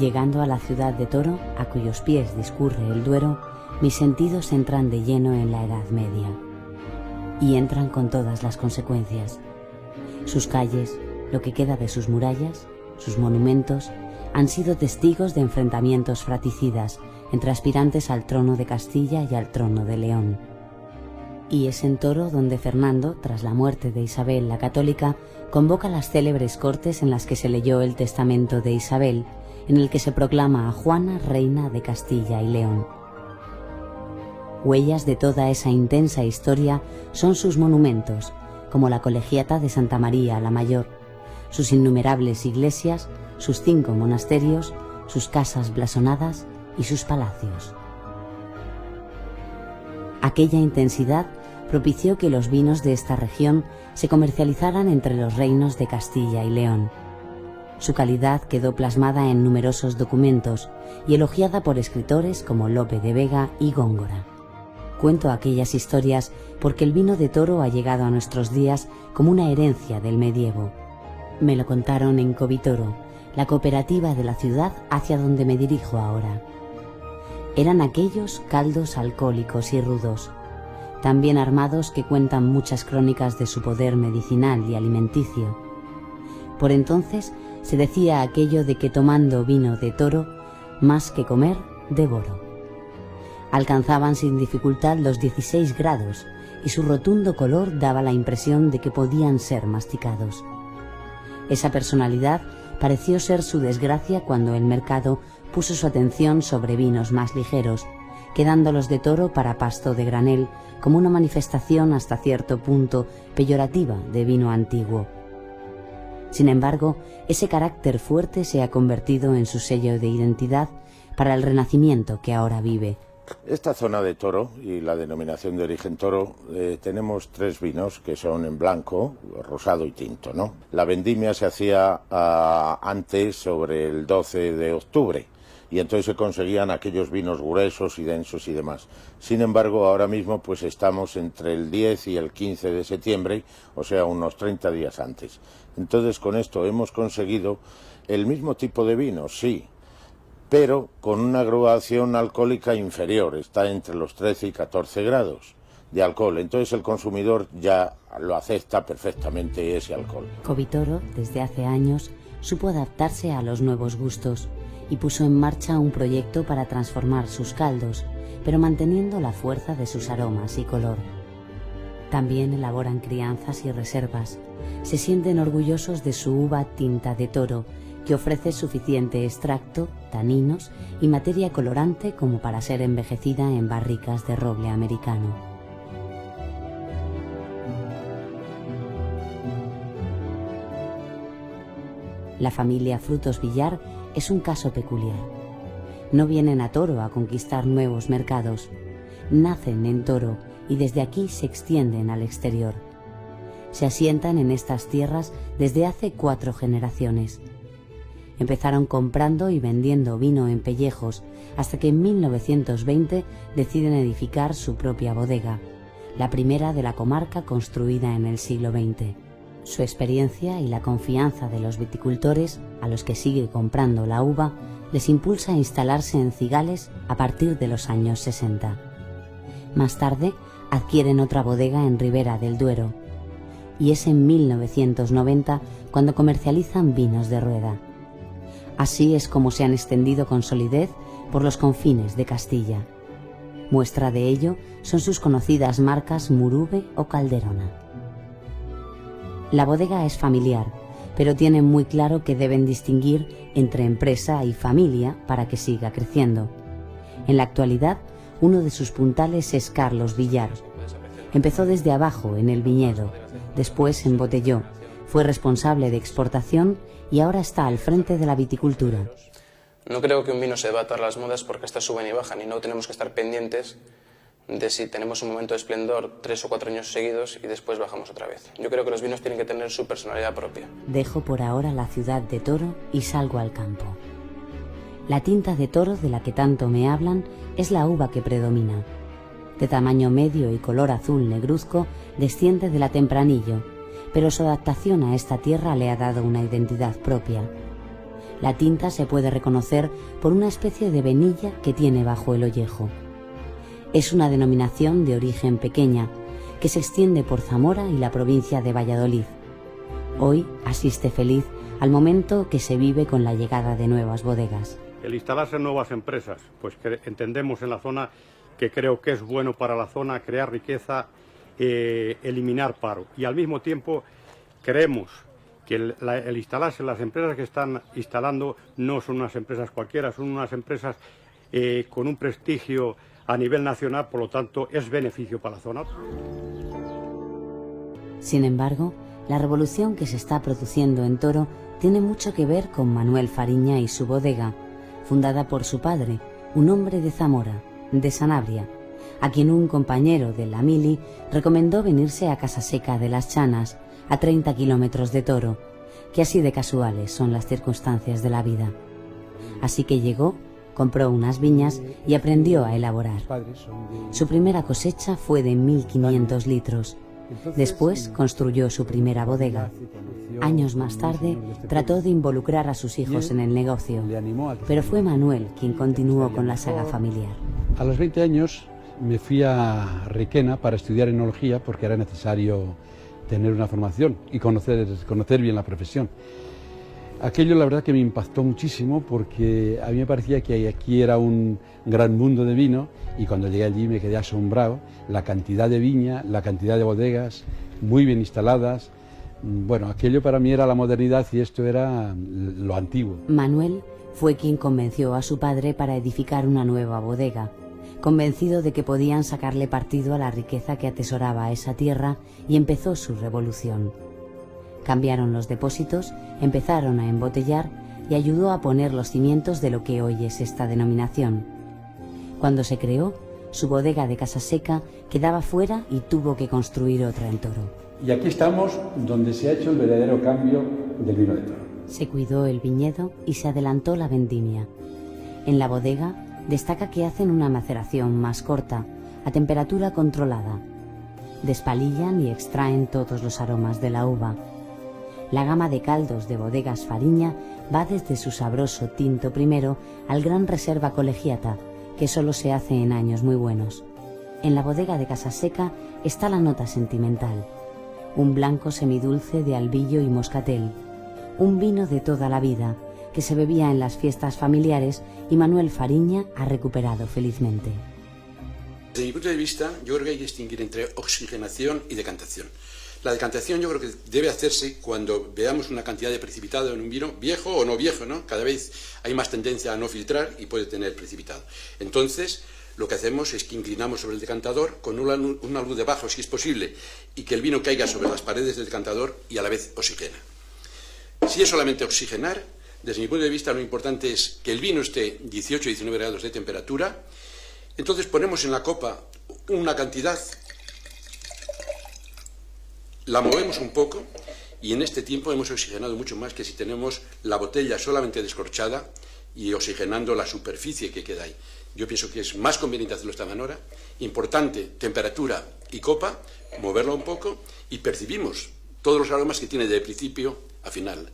Llegando a la ciudad de Toro, a cuyos pies discurre el Duero, mis sentidos entran de lleno en la Edad Media. Y entran con todas las consecuencias. Sus calles, lo que queda de sus murallas, sus monumentos, han sido testigos de enfrentamientos fratricidas entre aspirantes al trono de Castilla y al trono de León. Y es en Toro donde Fernando, tras la muerte de Isabel la Católica, convoca las célebres cortes en las que se leyó el testamento de Isabel, en el que se proclama a Juana reina de Castilla y León. Huellas de toda esa intensa historia son sus monumentos, como la Colegiata de Santa María la Mayor, sus innumerables iglesias, sus 5 monasterios, sus casas blasonadas y sus palacios. Aquella intensidad propició que los vinos de esta región se comercializaran entre los reinos de Castilla y León. Su calidad quedó plasmada en numerosos documentos y elogiada por escritores como Lope de Vega y Góngora. Cuento aquellas historias porque el vino de Toro ha llegado a nuestros días como una herencia del medievo. Me lo contaron en Covitoro, la cooperativa de la ciudad hacia donde me dirijo ahora. Eran aquellos caldos alcohólicos y rudos, tan bien armados que cuentan muchas crónicas de su poder medicinal y alimenticio. Por entonces se decía aquello de que tomando vino de Toro, más que comer, devoro. Alcanzaban sin dificultad los 16 grados y su rotundo color daba la impresión de que podían ser masticados. Esa personalidad pareció ser su desgracia cuando el mercado puso su atención sobre vinos más ligeros, quedando los de Toro para pasto de granel como una manifestación hasta cierto punto peyorativa de vino antiguo. Sin embargo, ese carácter fuerte se ha convertido en su sello de identidad para el Renacimiento que ahora vive. Esta zona de Toro y la denominación de origen Toro, tenemos 3 vinos que son en blanco, rosado y tinto, ¿no? La vendimia se hacía antes, sobre el 12 de octubre, y entonces se conseguían aquellos vinos gruesos y densos y demás. Sin embargo, ahora mismo pues estamos entre el 10 y el 15 de septiembre, o sea, unos 30 días antes. Entonces, con esto hemos conseguido el mismo tipo de vino, sí, pero con una graduación alcohólica inferior, está entre los 13 y 14 grados de alcohol. Entonces el consumidor ya lo acepta perfectamente ese alcohol. Covitoro, desde hace años, supo adaptarse a los nuevos gustos y puso en marcha un proyecto para transformar sus caldos, pero manteniendo la fuerza de sus aromas y color. También elaboran crianzas y reservas. Se sienten orgullosos de su uva tinta de Toro, que ofrece suficiente extracto, taninos y materia colorante como para ser envejecida en barricas de roble americano. La familia Frutos Villar es un caso peculiar. No vienen a Toro a conquistar nuevos mercados. Nacen en Toro y desde aquí se extienden al exterior. Se asientan en estas tierras desde hace 4 generaciones. Empezaron comprando y vendiendo vino en pellejos hasta que en 1920 deciden edificar su propia bodega, la primera de la comarca construida en el siglo XX. Su experiencia y la confianza de los viticultores, a los que sigue comprando la uva, les impulsa a instalarse en Cigales a partir de los años 60. Más tarde adquieren otra bodega en Ribera del Duero y es en 1990 cuando comercializan vinos de rueda. Así es como se han extendido con solidez por los confines de Castilla. Muestra de ello son sus conocidas marcas Murube o Calderona. La bodega es familiar, pero tienen muy claro que deben distinguir entre empresa y familia para que siga creciendo. En la actualidad, uno de sus puntales es Carlos Villar. Empezó desde abajo en el viñedo, después embotelló, fue responsable de exportación y ahora está al frente de la viticultura. No creo que un vino se deba atar las modas porque estas suben y bajan y no tenemos que estar pendientes de si tenemos un momento de esplendor 3 o 4 años seguidos y después bajamos otra vez. Yo creo que los vinos tienen que tener su personalidad propia. Dejo por ahora la ciudad de Toro y salgo al campo. La tinta de Toro de la que tanto me hablan es la uva que predomina. De tamaño medio y color azul negruzco, desciende de la Tempranillo, pero su adaptación a esta tierra le ha dado una identidad propia. La tinta se puede reconocer por una especie de venilla que tiene bajo el ollejo. Es una denominación de origen pequeña que se extiende por Zamora y la provincia de Valladolid. Hoy asiste feliz al momento que se vive con la llegada de nuevas bodegas. El instalarse en nuevas empresas, pues que entendemos en la zona que creo que es bueno para la zona, crear riqueza, eliminar paro. Y al mismo tiempo creemos que el instalarse, las empresas que están instalando no son unas empresas cualquiera, son unas empresas con un prestigio a nivel nacional, por lo tanto es beneficio para la zona. Sin embargo, la revolución que se está produciendo en Toro tiene mucho que ver con Manuel Fariña y su bodega, fundada por su padre, un hombre de Zamora, de Sanabria, a quien un compañero de la mili recomendó venirse a Casaseca de las Chanas, a 30 kilómetros de Toro, que así de casuales son las circunstancias de la vida. Así que llegó, compró unas viñas y aprendió a elaborar. Su primera cosecha fue de 1.500 litros. Después construyó su primera bodega. Años más tarde trató de involucrar a sus hijos en el negocio, pero fue Manuel quien continuó con la saga familiar. A los 20 años me fui a Requena para estudiar enología porque era necesario tener una formación y conocer bien la profesión. Aquello la verdad que me impactó muchísimo porque a mí me parecía que aquí era un gran mundo de vino y cuando llegué allí me quedé asombrado, la cantidad de viña, la cantidad de bodegas muy bien instaladas. Bueno, aquello para mí era la modernidad y esto era lo antiguo. Manuel fue quien convenció a su padre para edificar una nueva bodega, convencido de que podían sacarle partido a la riqueza que atesoraba esa tierra, y empezó su revolución. Cambiaron los depósitos, empezaron a embotellar y ayudó a poner los cimientos de lo que hoy es esta denominación. Cuando se creó, su bodega de Casaseca quedaba fuera y tuvo que construir otra en Toro. Y aquí estamos donde se ha hecho el verdadero cambio del vino de Toro. Se cuidó el viñedo y se adelantó la vendimia. En la bodega destaca que hacen una maceración más corta, a temperatura controlada. Despalillan y extraen todos los aromas de la uva. La gama de caldos de Bodegas Fariña va desde su sabroso tinto primero al gran reserva colegiata, que solo se hace en años muy buenos. En la bodega de Casaseca está la nota sentimental. Un blanco semidulce de albillo y moscatel. Un vino de toda la vida, que se bebía en las fiestas familiares y Manuel Fariña ha recuperado felizmente. Desde mi punto de vista, yo creo que hay que distinguir entre oxigenación y decantación. La decantación yo creo que debe hacerse cuando veamos una cantidad de precipitado en un vino, viejo o no viejo, ¿no? Cada vez hay más tendencia a no filtrar y puede tener precipitado. Entonces, lo que hacemos es que inclinamos sobre el decantador con una luz de abajo, si es posible, y que el vino caiga sobre las paredes del decantador y a la vez oxigena. Si es solamente oxigenar, desde mi punto de vista lo importante es que el vino esté 18-19 grados de temperatura. Entonces ponemos en la copa una cantidad, la movemos un poco y en este tiempo hemos oxigenado mucho más que si tenemos la botella solamente descorchada y oxigenando la superficie que queda ahí. Yo pienso que es más conveniente hacerlo de esta manera. Importante, temperatura y copa, moverla un poco y percibimos todos los aromas que tiene de principio a final